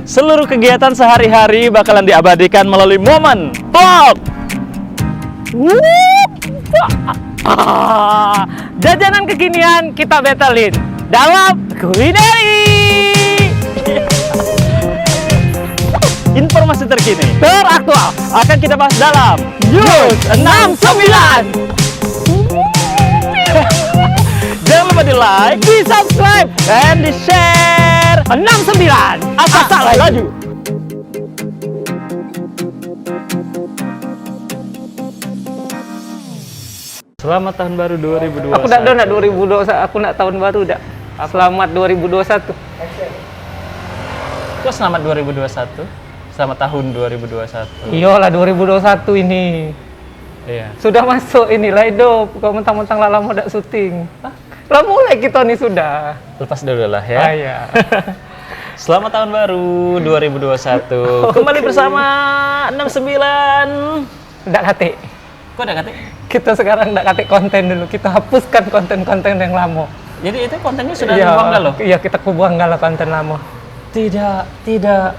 Seluruh kegiatan sehari-hari bakalan diabadikan melalui momen vlog. Jajanan kekinian kita betelin dalam kulineri. Informasi terkini, teraktual akan kita bahas dalam News 69. Jangan lupa di like, di subscribe, dan di share 69. Asal tak laju. Selamat tahun baru 2021. Aku nak 2021, aku nak tahun baru dak. Selamat 2021. Kok selamat 2021? Selamat tahun 2021. Iyalah 2021 ini. Iya. Sudah masuk inilah hidup. Kau mentang-mentang lah lama dak syuting. Lah mulai kita nih sudah. Lepas dulu lah ya. Iya. Selamat tahun baru 2021. Kembali bersama 69. Ndak kate. Kok udah kata? Kita sekarang ndak kate konten dulu. Kita hapuskan konten-konten yang lama. Jadi itu kontennya sudah Iya, dibuang loh? Iya, kita kubuang galah konten lama. Tidak. Tidak.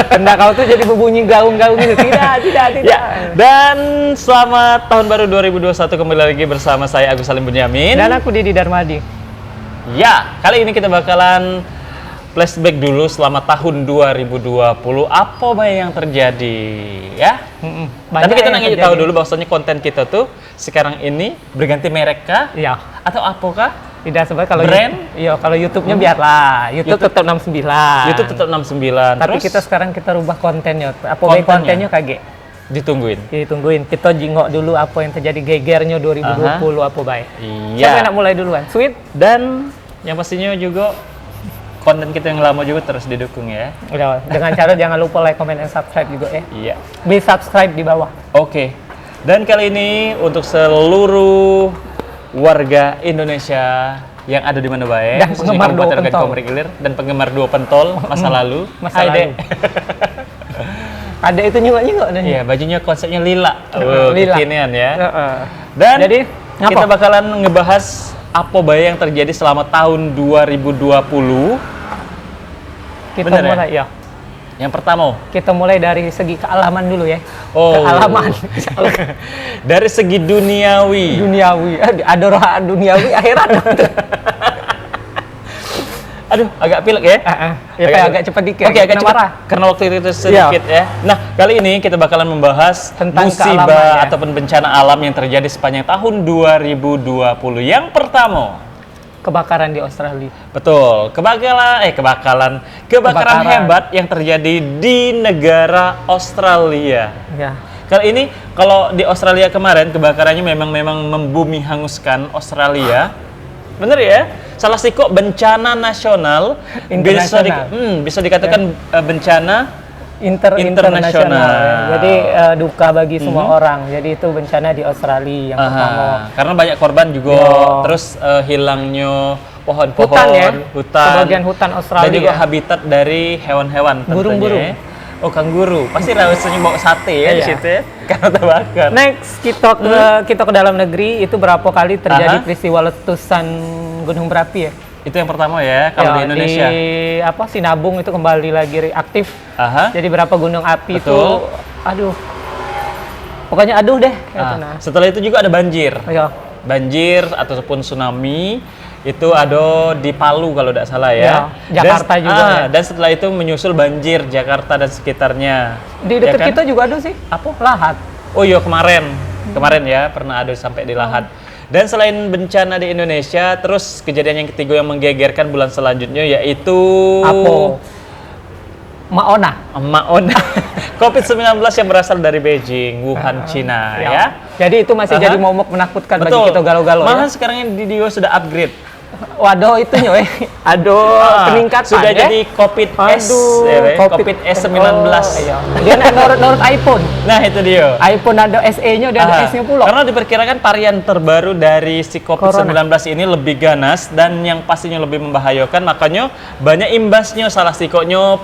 Kendak kau tuh jadi berbunyi gaung-gaung itu. Tidak. Ya, dan selamat tahun baru 2021 kembali lagi bersama saya Agus Salim Bunyamin. Dan aku Didi Darmadi. Ya, kali ini kita bakalan flashback dulu selama tahun 2020. Apa yang terjadi ya? Tapi kita nanya tahu dulu bahwasanya konten kita tuh sekarang ini berganti merek kah? Iya. Atau apakah? Tidak sebab kalau Brand? Iya, kalau YouTube-nya biarlah. YouTube tetap 69. YouTube tetap 69. Tapi Terus kita sekarang kita rubah kontennya. Apa Kontennya? kontennya kaget? ditungguin. Ditungguin. Kita jingok dulu apa yang terjadi gegernya 2020 apa baik. Iya. Siapa yang nak mulai duluan? Sweet. Dan yang pastinya juga konten kita yang lama juga terus didukung ya. Udah, dengan cara jangan lupa like, comment, dan subscribe juga ya. Iya. Be subscribe di bawah. Oke. Dan kali ini untuk seluruh warga Indonesia yang ada di mana baik, Dan khususnya penggemar Kabupaten Dua Pentol. Komering Ilir dan penggemar Dua Pentol masa lalu. Masa Hai, lalu. Dek. Ada itu nyingok-nyingok nih. Iya, bajunya konsepnya lila. Lila. Kekinian ya. Heeh. Dan Jadi, kita ngapa? bakalan ngebahas apa baik yang terjadi selama tahun 2020. Kita Bener ya? mulai ya. Yang pertama, Kita mulai dari segi kealaman dulu ya. Oh. Kealaman. dari segi duniawi. Duniawi. Ada roh duniawi akhirat. Aduh, agak pilek ya. Ya, agak cepat dikit. Oke, agak Kena cepat. marah. Karena waktu itu sedikit ya. Nah, kali ini kita bakalan membahas Tentang kealaman, musibah ya. ataupun bencana alam yang terjadi sepanjang tahun 2020. Yang pertama, Kebakaran di Australia. betul, kebakaran hebat yang terjadi di negara Australia. Ya. Kali ini kalau di Australia kemarin kebakarannya memang membumi hanguskan Australia. Bener ya? Salah sih kok bencana nasional Internasional. bisa dikatakan bencana Internasional. Internasional. Jadi duka bagi semua orang. Jadi itu bencana di Australia yang pertama. karena banyak korban juga. Yo. Terus hilangnya pohon-pohon, Hutan ya. hutan. Sebagian hutan Australia. Dan juga habitat dari hewan-hewan tentunya. Burung-burung. ya. Oh, kanguru. Pasti rasanya bawa sate ya di Iya. situ ya. Karena terbakar. Next kita ke dalam negeri itu berapa kali terjadi Aha. peristiwa letusan gunung berapi ya? Itu yang pertama ya kalau di Indonesia. Di Sinabung itu kembali lagi aktif. Aha. Jadi berapa gunung api itu, Betul. aduh. Pokoknya aduh deh. Gitu, nah. Setelah itu juga ada banjir. Ayo. Banjir ataupun tsunami itu ada di Palu kalau tidak salah ya. Ya, Jakarta juga ya. Dan setelah itu menyusul banjir Jakarta dan sekitarnya. Di Ya dekat kan? kita juga ada sih. Apa? Lahat. Oh iya kemarin ya pernah ada sampai di Lahat. Dan selain bencana di Indonesia, terus kejadian yang ketiga yang menggegerkan bulan selanjutnya yaitu Apa? Maona. Maona. COVID-19 yang berasal dari Beijing, Wuhan, Cina ya. Jadi itu masih Aha. jadi momok menakutkan bagi Betul. kita galau-galau Malah ya. sekarang ini dia sudah upgrade. Waduh itu nyoy. Aduh, peningkatan sudah ya. jadi COVID S, Aduh, COVID S19. Oh, iya. Dia nurut iPhone. Nah, itu dia. iPhone ada SE-nya, dia ada S-nya pula. Karena diperkirakan varian terbaru dari si COVID-19 ini lebih ganas dan yang pastinya lebih membahayakan, makanya banyak imbasnya salah sikonya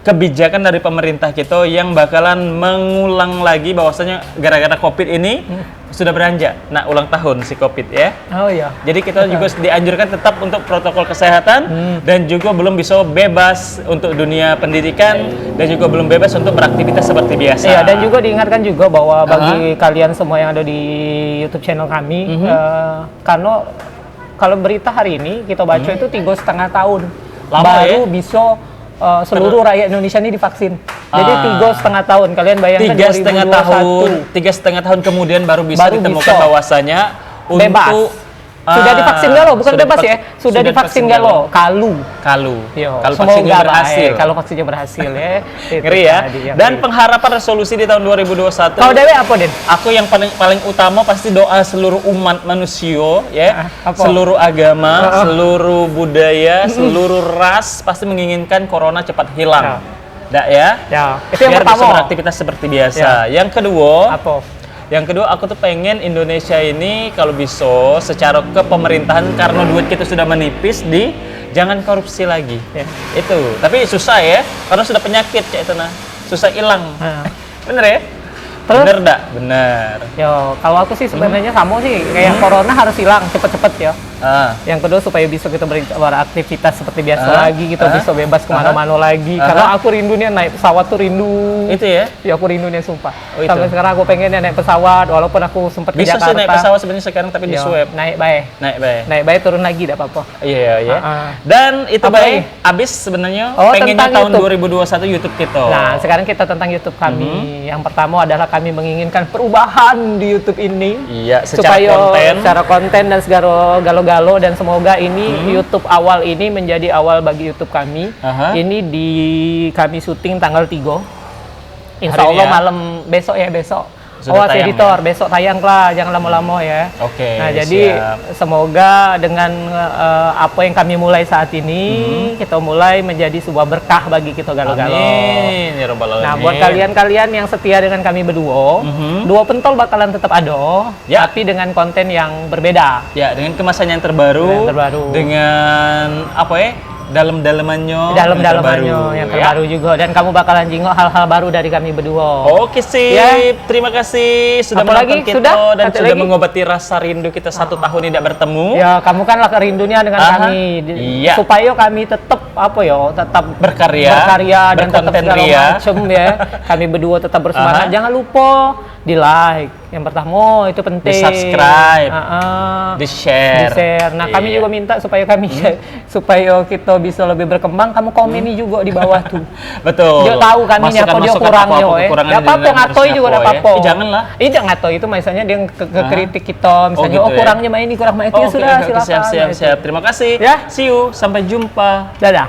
kebijakan dari pemerintah kita yang bakalan mengulang lagi bahwasanya gara-gara COVID ini sudah beranjak. Nah, ulang tahun si COVID ya. Oh iya. Jadi kita juga dianjurkan tetap untuk protokol kesehatan dan juga belum bisa bebas untuk dunia pendidikan dan juga belum bebas untuk beraktivitas seperti biasa. Iya, dan juga diingatkan juga bahwa bagi kalian semua yang ada di YouTube channel kami, karena kalau berita hari ini kita baca itu 3,5 tahun Lama baru ya? bisa seluruh rakyat Indonesia ini divaksin. Jadi 3,5 tahun. Kalian bayangkan 3,5 tahun kemudian baru bisa ditemukan bisa bahwasanya bebas. untuk Sudah divaksin gak lo? Bukan sudah bebas ya? Sudah divaksin gak lo? Kalu. Kalau Semoga vaksinnya lah, berhasil. kalau vaksinnya berhasil ya. Itu Ngeri ya. tadi yang Dan ngeri. pengharapan resolusi di tahun 2021. Kalau Dewi apa, Den? Aku yang paling utama pasti doa seluruh umat manusia ya, Apa? seluruh agama, seluruh budaya, seluruh ras pasti menginginkan corona cepat hilang. Ya, Ya, itu yang biar bisa pertama. beraktivitas seperti biasa. Yang kedua, aku tuh pengen Indonesia ini kalau bisa secara kepemerintahan karena duit kita sudah menipis jangan korupsi lagi. Ya. Itu. Tapi susah ya, karena sudah penyakit kayak itu nah. Susah hilang. Bener ya? Terus? Bener dak? Bener. Yo, kalau aku sih sebenarnya sama sih, kayak corona harus hilang cepet-cepet ya. Yang kedua supaya bisa kita beraktivitas seperti biasa lagi, kita bisa bebas kemana-mana lagi. Karena aku rindunya naik pesawat tuh rindu. Itu ya? Ya aku rindunya sumpah. Oh, itu. Sampai sekarang aku pengennya naik pesawat, walaupun aku sempat ke Bisa Jakarta. sih naik pesawat sebenarnya sekarang tapi di Yo, swab. naik baik. Naik baik. Turun lagi tidak apa-apa. Iya, iya. Dan itu Apa baik. Abis sebenarnya Oh, pengennya tentang tahun YouTube. 2021 YouTube kita. Nah, sekarang kita tentang YouTube kami. Yang pertama adalah kami menginginkan perubahan di YouTube ini. Iya, secara Secara konten dan segala galo-galo, dan semoga ini YouTube awal ini menjadi awal bagi YouTube kami. Ini kami syuting tanggal 3. Insya Hari ini Allah ya? malam besok ya, besok. Sudah Awas tayang editor, besok tayang lah, jangan lama-lama ya. Oke, Nah, jadi siap. semoga dengan apa yang kami mulai saat ini, kita mulai menjadi sebuah berkah bagi kita galo-galo. Amin, ya Rabbal Alamin. Nah, buat kalian-kalian yang setia dengan kami berdua, Dua Pentol bakalan tetap ada, Ya. tapi dengan konten yang berbeda. Ya, dengan kemasan yang terbaru, dengan apa ya? Dalam-dalamannya Yang terbaru juga, dan kamu bakalan jingok hal-hal baru dari kami berdua. Oke sip, terima kasih sudah Apa lagi? menonton kita Sudah? dan Satu sudah lagi? mengobati rasa rindu kita 1 tahun tidak bertemu. Ya, kamu kan lah rindunya dengan kami, Iya. supaya kami tetap tetap Berkarya dan tetap berkonten segala ria. macem ya. Kami berdua tetap bersemangat. Jangan lupa di like, yang pertama itu penting. Di subscribe, di di share. Nah, kami juga minta supaya supaya kita bisa lebih berkembang. Kamu komeni juga di bawah tuh. Betul. Dia tahu kami apa dia Masukan-masukan kurangnya, apa-apa, kekurangan ya apa-apa yang ngatoi harusnya juga apa, ada apa-apa. janganlah. Jangan ngatoi itu misalnya dia kritik kita, misalnya gitu ya? kurangnya main ini, kurang main itu, ya Oke, sudah oke, silakan. siap. Terima kasih. Ya. See you, sampai jumpa. Dadah.